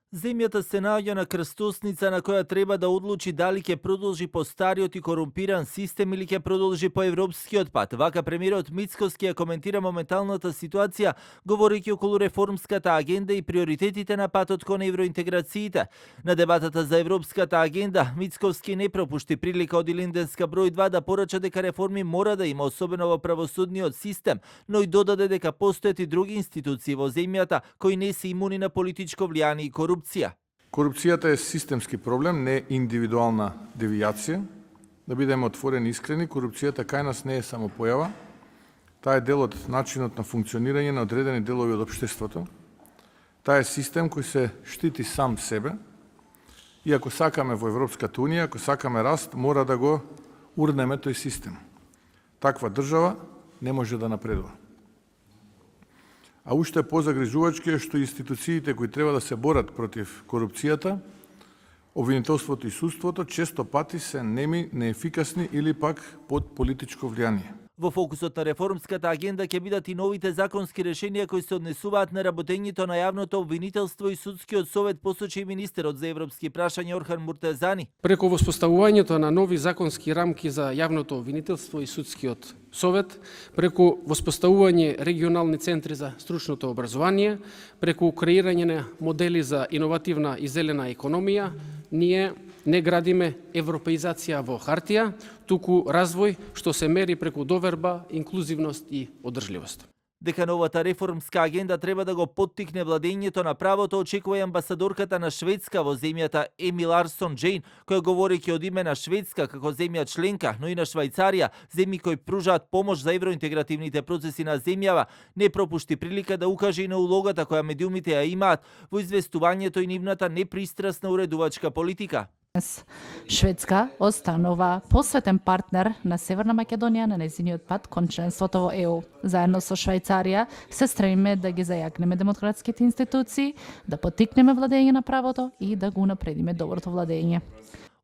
Земјата се наоѓа на крстосница на која треба да одлучи дали ќе продолжи по стариот и корумпиран систем или ќе продолжи по европскиот пат. Вака премиерот Мицкоски ја коментира моменталната ситуација, говорејќи околу реформската агенда и приоритетите на патот кон евроинтеграциите. На дебатата за европската агенда, Мицковски не пропушти прилика од Илинденска број 2 да порача дека реформи мора да има, особено во правосудниот систем, но и додаде дека постојат и други институции во земјата кои не се имуни на политичко влијание и корупција. Корупцијата е системски проблем, не индивидуална девијација. Да бидеме отворени и искрени, корупцијата кај нас не е само појава. Таа е дел од начинот на функционирање на одредени делови од општеството. Таа е систем кој се штити сам себе. И ако сакаме во Европската унија, ако сакаме раст, мора да го урнеме тој систем. Таква држава не може да напредува. А уште позагрижувачки е што институциите кои треба да се борат против корупцијата, обвинителството и судството, често пати се неми, неефикасни или пак под политичко влијание. Во фокусот на реформската агенда ќе бидат и новите законски решенија кои се однесуваат на работењето на јавното обвинителство и судскиот совет, посочи министерот за европски прашања Орхан Муртезани. Преку воспоставувањето на нови законски рамки за јавното обвинителство и судскиот совет, преку воспоставување регионални центри за стручното образование, преку креирање на модели за иновативна и зелена економија, ние не градиме европеизација во хартија, туку развој што се мери преку доверба, инклузивност и одржливост. Дека новата реформска агенда треба да го поттикне владењето на правото, очекува и амбасадорката на Шведска во земјата Еми Ларсон Джейн, која говорејќи од име на Шведска како земја членка, но и на Швајцарија, земји кои пружаат помош за евроинтегративните процеси на земјава, не пропушти прилика да укаже и на улогата која медиумите ја имаат во известувањето и нивната непристрасна уредувачка политика. Шведска останува посветен партнер на Северна Македонија на нејзиниот пат кон членството во ЕУ. Заедно со Швајцарија се стремиме да ги зајакнеме демократските институции, да поттикнеме владење на правото и да го унапредиме доброто владење.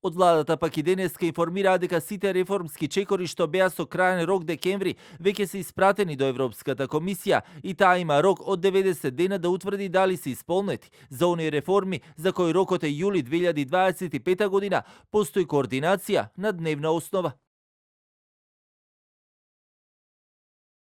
Од владата пак и денеска информираа дека сите реформски чекори што беа со крајен рок декември веќе се испратени до Европската комисија и таа има рок од 90 дена да утврди дали се исполнети. За оние реформи за кои рокот е јули 2025 година, постои координација на дневна основа.